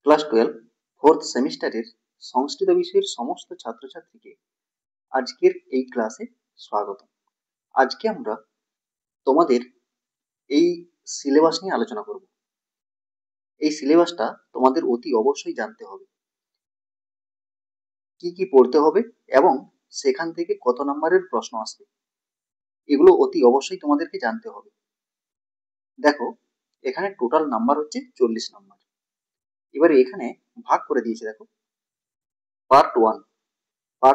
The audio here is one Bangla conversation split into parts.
ক্লাস 12 ফোর্থ সেমিস্টারের সংস্কৃত বিষয়ের সমস্ত ছাত্রছাত্রীকে আজকের এই ক্লাসে স্বাগত। আজকে আমরা তোমাদের এই সিলেবাস নিয়ে আলোচনা করব। এই সিলেবাসটা তোমাদের অতি অবশ্যই জানতে হবে, কি কি পড়তে হবে এবং সেখান থেকে কত নম্বরের প্রশ্ন আসবে, এগুলো অতি অবশ্যই তোমাদেরকে জানতে হবে। দেখো, এখানে টোটাল নাম্বার হচ্ছে 40 নাম্বার। এবারে এখানে ভাগ করে দিয়েছে, দেখো পার্ট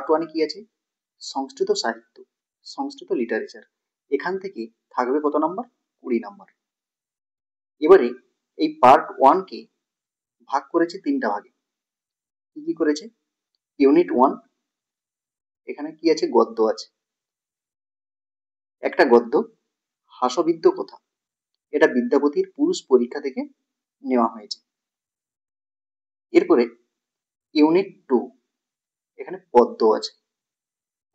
ওয়ানে কি আছে? সংস্কৃত সাহিত্য, সংস্কৃত লিটারেচার। এখান থেকে থাকবে কত নাম্বার? 20 নাম্বার। এবারে এই পার্ট ওয়ানকে ভাগ করেছে তিনটা ভাগে। কি কি করেছে? ইউনিট 1, এখানে কি আছে? গদ্য আছে, একটা গদ্য হাসবিদ্য কথা, এটা বিদ্যাপতির পুরুষ পরীক্ষা থেকে নেওয়া হয়েছে। এরপরে ইউনিট 2, এখানে পদ্য আছে।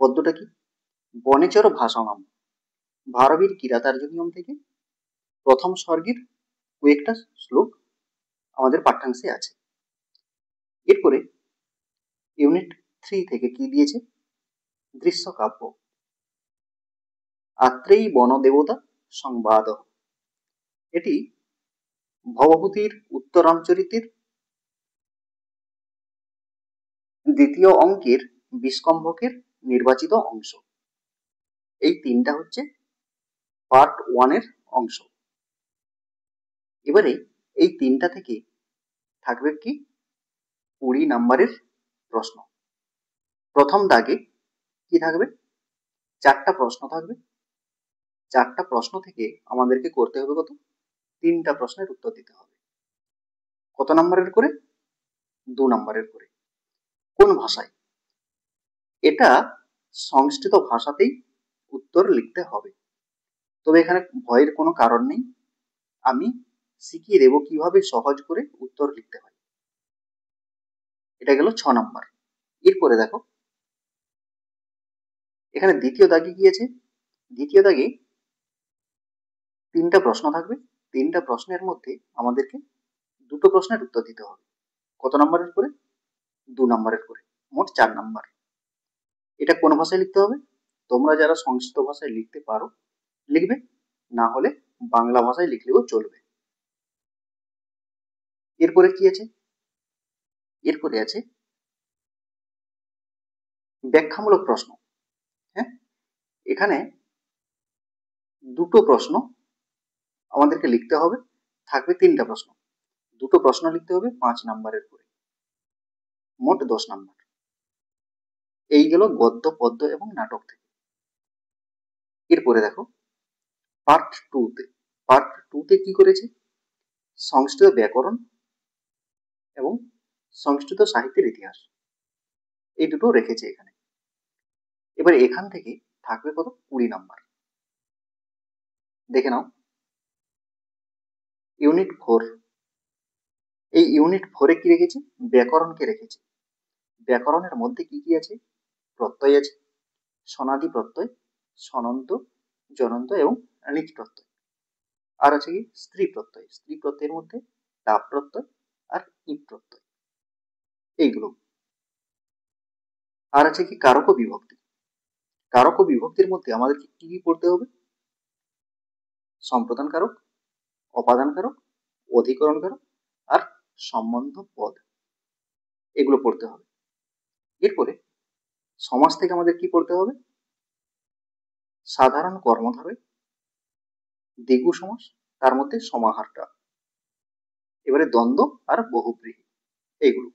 পদ্যটা কি? বনেচর ভাষণম, ভারবীর কিরাতার্জুনীয়ম থেকে প্রথম স্বর্গের কয়েকটা শ্লোক আমাদের পাঠ্যাংশে আছে। এরপরে ইউনিট 3 থেকে কি দিয়েছে? দৃশ্যকাব্য, আত্রেয়ী বনদেবতা সংবাদ, এটি ভবভূতির উত্তরাঞ্চরিতের দ্বিতীয় অঙ্কের বিষ্কম্ভকের নির্বাচিত অংশ। এই তিনটা হচ্ছে পার্ট ওয়ানের অংশ। এবারে এই তিনটা থেকে থাকবে কি? 20 নাম্বারের প্রশ্ন। প্রথম দাগে কি থাকবে? 4টা প্রশ্ন থাকবে। 4টা প্রশ্ন থেকে আমাদেরকে করতে হবে কত? 3টা প্রশ্নের উত্তর দিতে হবে। কত নাম্বারের করে? 2 নাম্বারের করে। কোন ভাষায়? এটা সংস্কৃত ভাষাতেই উত্তর লিখতে হবে। তবে এখানে ভয়ের কোনো কারণ নেই, আমি শিখিয়ে দেব কিভাবে সহজ করে উত্তর লিখতে হয়। এটা গেল 6 নাম্বার। এরপরে দেখো, এখানে দ্বিতীয় দাগে কি আছে? দ্বিতীয় দাগে 3টা প্রশ্ন থাকবে। 3টা প্রশ্নের মধ্যে আমাদেরকে 2টো প্রশ্নের উত্তর দিতে হবে। কত নাম্বারের করে? 2 নাম্বারের করে, মোট 4 নাম্বার। এটা কোন ভাষায় লিখতে হবে? তোমরা যারা সংস্কৃত ভাষায় লিখতে পারো লিখবে, না হলে বাংলা ভাষায় লিখলেও চলবে। এরপরে কি আছে? এরপরে আছে ব্যাখ্যামূলক প্রশ্ন। হ্যাঁ, এখানে 2টো প্রশ্ন আমাদেরকে লিখতে হবে, থাকবে 3টা প্রশ্ন। 2টো প্রশ্ন লিখতে হবে 5 নাম্বারের করে, মোট 10 নাম্বার। এই গেল গদ্য, পদ্য এবং নাটক থেকে। এরপরে দেখো পার্ট টুতে কি করেছে? সংস্কৃত ব্যাকরণ এবং সংস্কৃত সাহিত্যের ইতিহাস, এই দুটো রেখেছে এখানে। এবার এখান থেকে থাকবে কত? 20 নাম্বার। দেখে নাও, ইউনিট 4, এই ইউনিট 4-এ কি রেখেছে? ব্যাকরণকে রেখেছে। ব্যাকরণের মধ্যে কি কি আছে? প্রত্যয় আছে, সনাদি প্রত্যয়, সনন্ত, জনন্ত এবং নিজ প্রত্যয়। আর আছে কি? স্ত্রী প্রত্যয়। স্ত্রী প্রত্যয়ের মধ্যে তাপ প্রত্যয় আর ইপ প্রত্যয়, এইগুলো। আর আছে কি? কারক বিভক্তি। কারক বিভক্তির মধ্যে আমাদেরকে কি কি পড়তে হবে? সম্প্রদান কারক, অপাদান কারক, অধিকরণ কারক আর সম্বন্ধ পদ, এগুলো পড়তে হবে। এরপরে সমাস থেকে আমাদের কি পড়তে হবে? সাধারণ কর্মধারয়, দ্বিগু সমাস, তার মধ্যে সমাহারটা, এবারে দ্বন্দ্ব আর বহুব্রীহি, এইগুলো।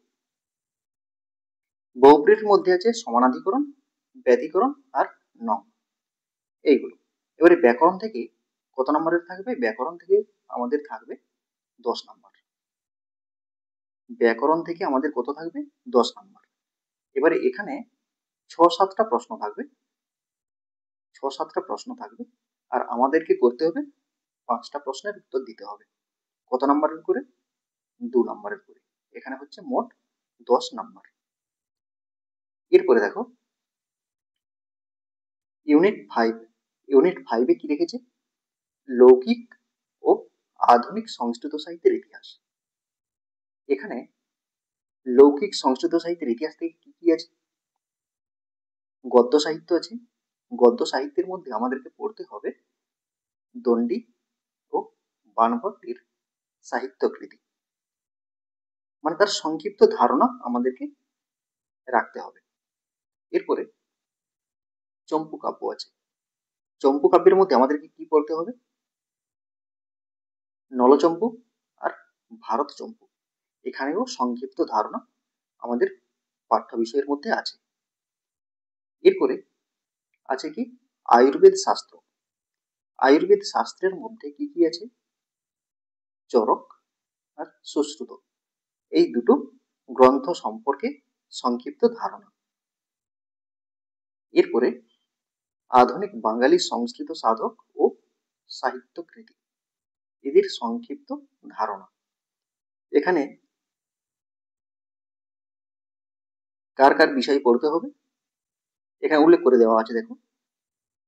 বহুব্রীহির মধ্যে আছে সমানাধিকরণ, ব্যতিকরণ আর নং, এইগুলো। এবারে ব্যাকরণ থেকে কত নম্বরের থাকবে? ব্যাকরণ থেকে আমাদের থাকবে 10 নাম্বার। ব্যাকরণ থেকে আমাদের কত থাকবে? 10 নাম্বার। এবারে এখানে 6-7টা প্রশ্ন থাকবে, 6-7টা প্রশ্ন থাকবে, আর আমাদেরকে করতে হবে 5টা প্রশ্নের উত্তর দিতে হবে। কত নাম্বারের করে? 2 নাম্বারের করে। এখানে হচ্ছে মোট 10 নাম্বার। এরপরে দেখো ইউনিট 5-এ কি রেখেছে? লৌকিক ও আধুনিক সংস্কৃত সাহিত্যের ইতিহাস। এখানে লৌকিক সংস্কৃত সাহিত্যের ইতিহাস থেকে কি কি আছে? গদ্য সাহিত্য আছে। গদ্য সাহিত্যের মধ্যে আমাদেরকে পড়তে হবে দণ্ডী ও বাণভট্টের সাহিত্যকৃতি, মানে তার সংক্ষিপ্ত ধারণা আমাদেরকে রাখতে হবে। এরপরে চম্পু কাব্য আছে। চম্পু কাব্যের মধ্যে আমাদেরকে কি পড়তে হবে? নলচম্পু আর ভারত চম্পু। এখানেও সংক্ষিপ্ত ধারণা আমাদের পাঠ্য বিষয়ের মধ্যে আছে। এরপরে আছে কি আয়ুর্বেদ শাস্ত্র। আয়ুর্বেদ শাস্ত্রের মধ্যে কি কি আছে? চরক আর সুশ্রুত, এই দুটো গ্রন্থ সম্পর্কে সংক্ষিপ্ত ধারণা। এরপরে আধুনিক বাঙালি সংস্কৃত সাধক ও সাহিত্যকৃতি, এদের সংক্ষিপ্ত ধারণা। এখানে কার কার বিষয় পড়তে হবে এখানে উল্লেখ করে দেওয়া আছে, দেখো।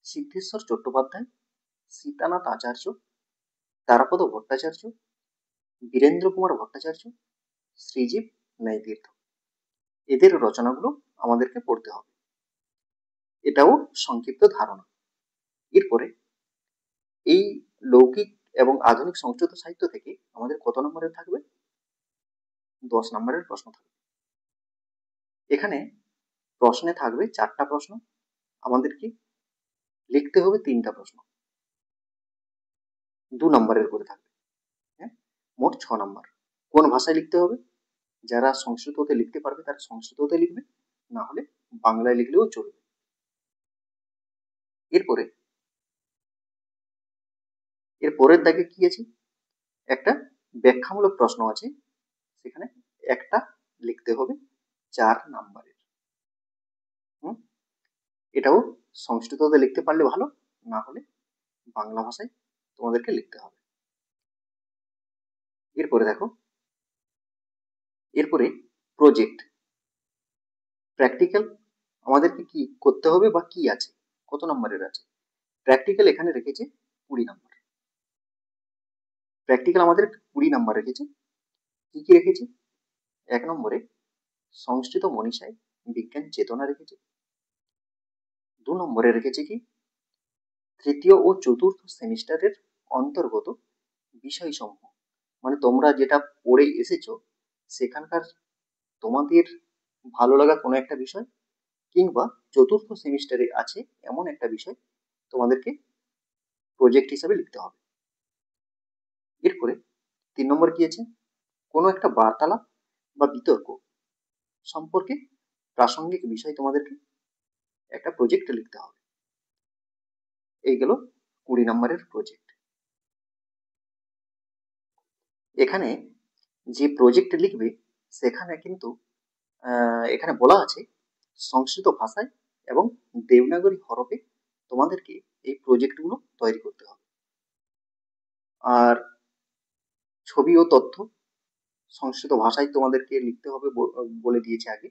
সিদ্ধেশ্বর চট্টোপাধ্যায়, সীতানাথ আচার্য, তারাপদ ভট্টাচার্য, বীরেন্দ্র কুমার ভট্টাচার্য, শ্রীজীব ন্যায়তীর্থ, এদের রচনাগুলো আমাদেরকে পড়তে হবে। এটাও সংক্ষিপ্ত ধারণা। এরপরে এই লৌকিক এবং আধুনিক সংস্কৃত সাহিত্য থেকে আমাদের কত নম্বরের থাকবে? 10 নম্বরের প্রশ্ন থাকবে। এখানে প্রশ্নে থাকবে 4টা প্রশ্ন, আমাদেরকে লিখতে হবে 3টা প্রশ্ন, 2 নম্বরের করে থাকবে। হ্যাঁ, মোট 6 নম্বর। কোন ভাষায় লিখতে হবে? যারা সংস্কৃততে লিখতে পারবে তারা সংস্কৃততে লিখবে, না হলে বাংলায় লিখলেও চলবে। এরপরে এর পরের দাগে কি আছে? একটা ব্যাখ্যামূলক প্রশ্ন আছে, সেখানে একটা লিখতে হবে 4 নম্বরের। এটাও সংস্কৃততে লিখতে পারলে ভালো, না হলে বাংলা ভাষায় তোমাদেরকে লিখতে হবে। এরপরে দেখো, এরপরে প্রজেক্ট, প্র্যাকটিক্যাল আমাদেরকে কি করতে হবে বা কি আছে, কত নম্বরের আছে? প্র্যাকটিক্যাল এখানে রেখেছে 20 নম্বর। প্র্যাকটিক্যাল আমাদের 20 নম্বর রেখেছে। কি কি রেখেছে? 1 নম্বরে সংস্কৃত মনীষায় বিজ্ঞান চেতনা রেখেছে। 2 নম্বরে রেখেছে কি তৃতীয় ও চতুর্থ সেমিস্টারের অন্তর্গত বিষয়সমূহ, মানে তোমরা যেটা পড়ে এসেছো সেখানকার তোমাদের ভালো লাগা কোনো একটা বিষয়, কিংবা চতুর্থ সেমিস্টারে আছে এমন একটা বিষয় তোমাদেরকে প্রজেক্ট হিসাবে লিখতে হবে। এরপরে 3 নম্বর কি আছে? কোনো একটা বার্তালাপ বা বিতর্ক সম্পর্কে প্রাসঙ্গিক বিষয় তোমাদেরকে একটা প্রজেক্ট লিখতে হবে। এই গেল 20 নম্বরের প্রজেক্ট। এখানে যে প্রজেক্ট লিখবে সেখানে কিন্তু এখানে বলা আছে সংস্কৃত ভাষায় এবং দেবনাগরী হরফে তোমাদেরকে এই প্রজেক্টগুলো তৈরি করতে হবে। আর ছবি ও তথ্য সংস্কৃত ভাষায় তোমাদেরকে লিখতে হবে বলে দিয়েছে আগে।